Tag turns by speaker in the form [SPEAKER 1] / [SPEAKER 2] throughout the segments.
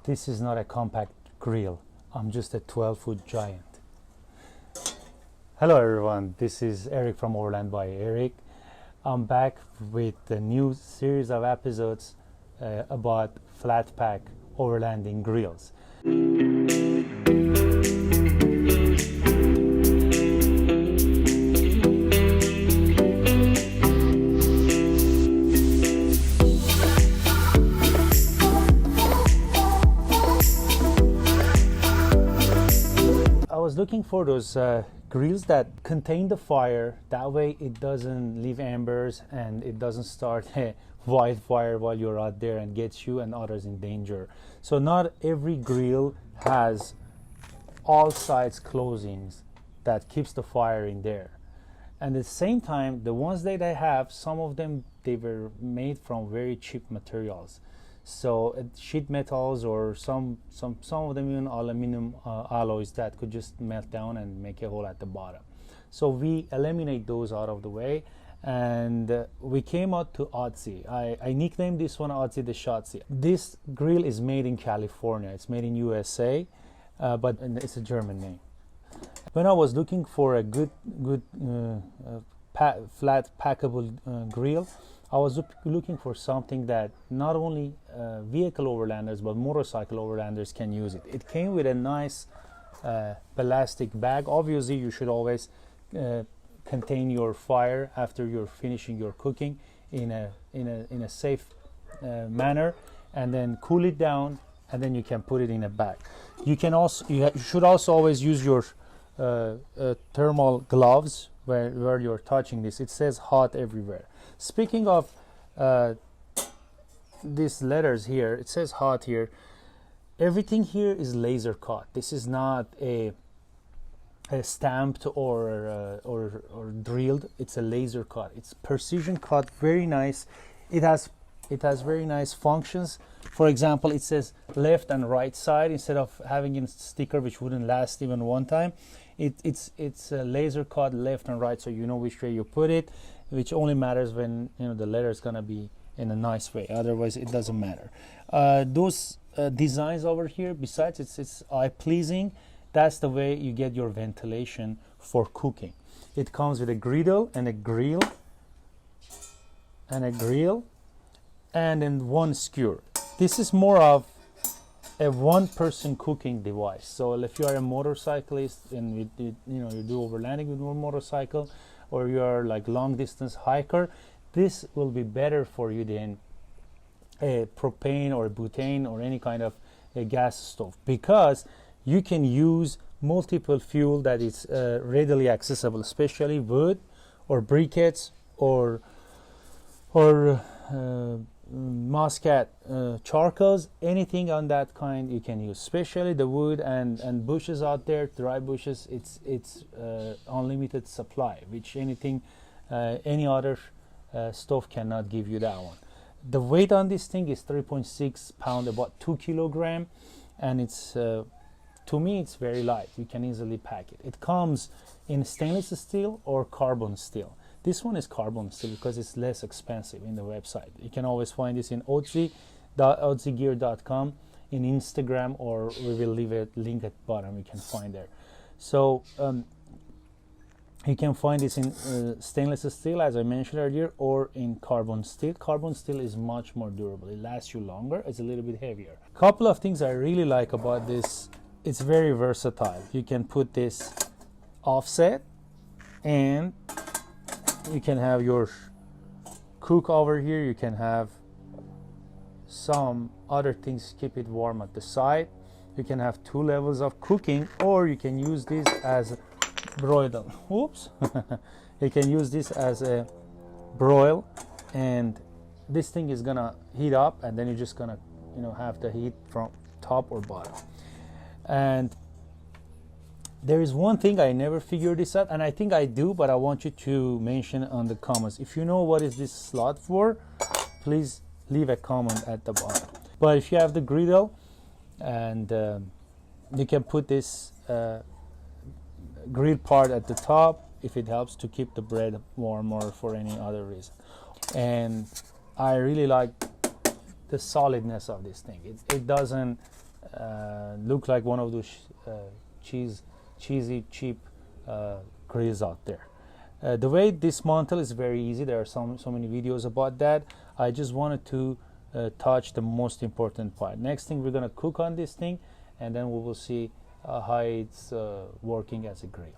[SPEAKER 1] This is not a compact grill. I'm just a 12-foot giant. Hello everyone, this is Eric from Overland by Eric. I'm back with a new series of episodes about flat pack overlanding grills. I was looking for those grills that contain the fire, that way it doesn't leave embers and it doesn't start a wildfire while you're out there and gets you and others in danger. So not every grill has all sides closings that keeps the fire in there. And at the same time, the ones that I have, some of them, they were made from very cheap materials. So sheet metals or some of them even aluminum alloys that could just melt down and make a hole at the bottom. So we eliminate those out of the way, and we came out to OTZI. I nicknamed this one OTZI the Shotzi. This grill is made in California. It's made in USA, but it's a German name. When I was looking for a good flat packable grill, I was looking for something that not only vehicle overlanders but motorcycle overlanders can use it. It came with a nice plastic bag. Obviously, you should always contain your fire after you're finishing your cooking in a safe manner, and then cool it down, and then you can put it in a bag. You should also always use your thermal gloves where you're touching this. It says hot everywhere. Speaking of these letters here, it says hot here. Everything here is laser cut. This is not a stamped or drilled. It's a laser cut. It's precision cut, very nice. It has very nice functions. For example, it says left and right side instead of having a sticker which wouldn't last even one time. It's a laser cut left and right, so you know which way you put it, which only matters when the letter is gonna be in a nice way. Otherwise, it doesn't matter. Those designs over here, besides it's eye pleasing, that's the way you get your ventilation for cooking. It comes with a griddle and a grill and then one skewer. This is more of a one-person cooking device. So if you are a motorcyclist and you do overlanding with one motorcycle, or you are like long-distance hiker, this will be better for you than a propane or a butane or any kind of a gas stove, because you can use multiple fuel that is readily accessible, especially wood or briquettes or muscat charcoals. Anything on that kind you can use, especially the wood and bushes out there, dry bushes. It's unlimited supply, which any other stove cannot give you that one. The weight on this thing is 3.6 pound, about 2 kilogram, and it's to me it's very light. You can easily pack it. It comes in stainless steel or carbon steel. This one is carbon steel because it's less expensive in the website. You can always find this in OTZI.gear.com, in Instagram, or we will leave a link at the bottom. You can find there. So you can find this in stainless steel, as I mentioned earlier, or in carbon steel. Carbon steel is much more durable. It lasts you longer. It's a little bit heavier. A couple of things I really like about this: it's very versatile. You can put this offset, and you can have your cook over here. You can have some other things to keep it warm at the side. You can have 2 levels of cooking, or you can use this as broil. Oops. You can use this as a broil, and this thing is gonna heat up, and then you're just gonna have the heat from top or bottom. And there is one thing I never figured this out, and I think I do, but I want you to mention on the comments. If you know what is this slot for, please leave a comment at the bottom. But if you have the griddle, and you can put this grill part at the top if it helps to keep the bread warm or for any other reason. And I really like the solidness of this thing. It doesn't look like one of those cheesy cheap grills out there. The way dismantle is very easy. There are so many videos about that. I just wanted to touch the most important part. Next thing, we're gonna cook on this thing, and then we will see how it's working as a grill.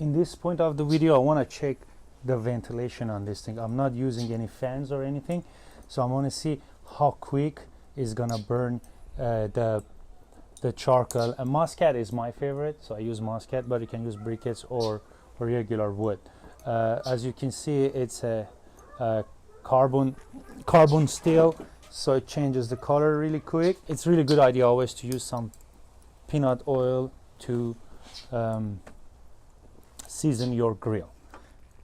[SPEAKER 1] In this point of the video, I want to check the ventilation on this thing. I'm not using any fans or anything, so I want to see how quick it's gonna burn the charcoal. And muscat is my favorite, so I use muscat, but you can use briquettes or regular wood. As you can see, it's a carbon steel, so it changes the color really quick. It's really good idea always to use some peanut oil to season your grill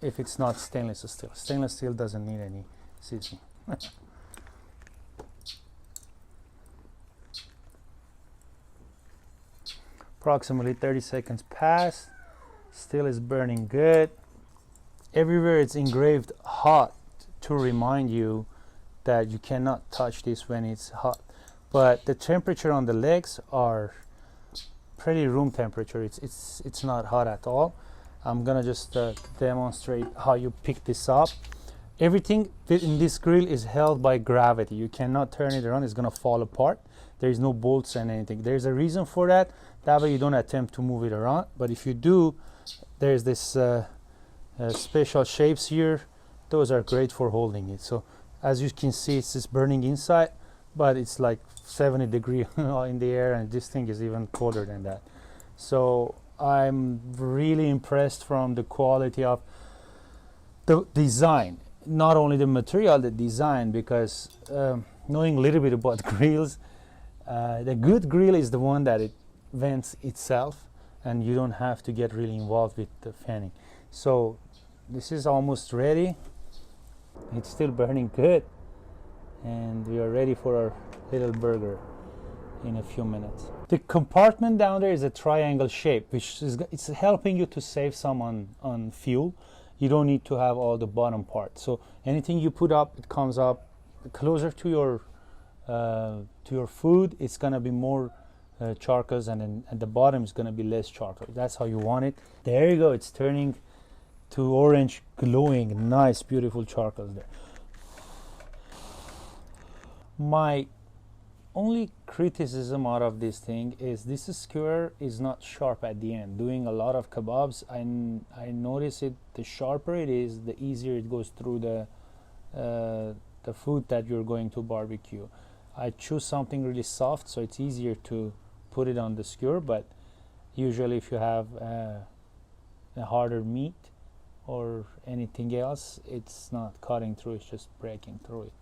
[SPEAKER 1] if it's not stainless steel. Stainless steel doesn't need any seasoning. Approximately 30 seconds passed, still is burning good. Everywhere it's engraved hot to remind you that you cannot touch this when it's hot, but the temperature on the legs are pretty room temperature. It's not hot at all. I'm gonna just demonstrate how you pick this up. Everything in this grill is held by gravity. You cannot turn it around, it's gonna fall apart. There is no bolts and anything. There's a reason for that. That way you don't attempt to move it around, but if you do, there's this special shapes here. Those are great for holding it. So as you can see, it's just burning inside, but it's like 70 degrees in the air, and this thing is even colder than that. So I'm really impressed from the quality of the design, not only the material, the design, because knowing a little bit about grills, the good grill is the one that it vents itself and you don't have to get really involved with the fanning. So this is almost ready. It's still burning good, and we are ready for our little burger in a few minutes. The compartment down there is a triangle shape, which is it's helping you to save some on fuel. You don't need to have all the bottom part. So anything you put up, it comes up closer to your food. It's gonna be more charcoals, and then at the bottom is gonna be less charcoal. That's how you want it. There you go. It's turning to orange, glowing, nice, beautiful charcoals there. My only criticism out of this thing is this skewer is not sharp at the end. Doing a lot of kebabs, I notice it, the sharper it is, the easier it goes through the food that you're going to barbecue. I choose something really soft, so it's easier to put it on the skewer, but usually if you have a harder meat or anything else, it's not cutting through, it's just breaking through it.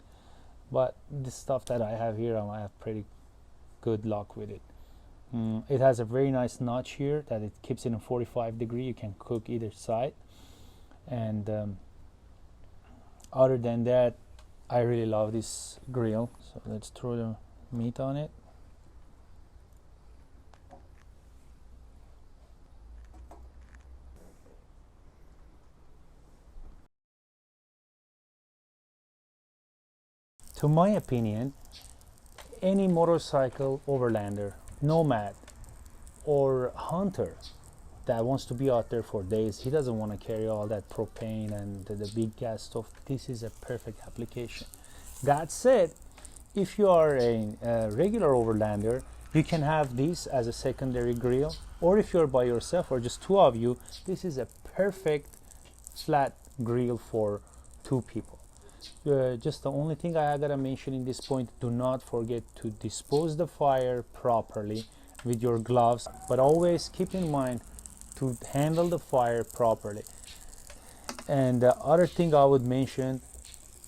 [SPEAKER 1] But the stuff that I have here, I have pretty good luck with it. It has a very nice notch here that it keeps it in 45 degrees. You can cook either side. And other than that, I really love this grill. So let's throw the meat on it. To my opinion, any motorcycle overlander, nomad, or hunter that wants to be out there for days, he doesn't want to carry all that propane and the big gas stuff. This is a perfect application. That said, if you are a regular overlander, you can have this as a secondary grill, or if you're by yourself or just two of you, this is a perfect flat grill for two people. Just the only thing I gotta mention in this point, do not forget to dispose the fire properly with your gloves, but always keep in mind to handle the fire properly. And the other thing I would mention,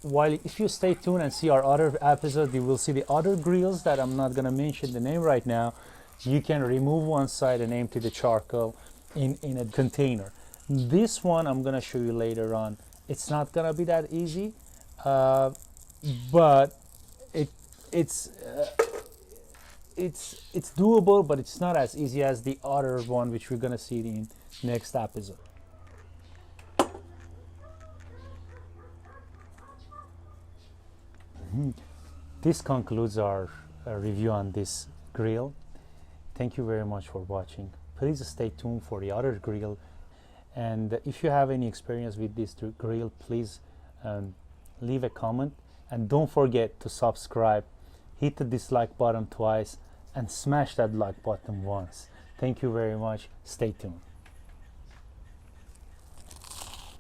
[SPEAKER 1] while if you stay tuned and see our other episode, you will see the other grills that I'm not gonna mention the name right now. You can remove one side and empty the charcoal in a container. This one I'm gonna show you later on. It's not gonna be that easy. uh, but it it's uh, it's doable, but it's not as easy as the other one, which we're gonna see in next episode. This concludes our review on this grill. Thank you very much for watching. Please stay tuned for the other grill, and if you have any experience with this grill, please leave a comment, and don't forget to subscribe, hit the dislike button twice, and smash that like button once. Thank you very much. Stay tuned.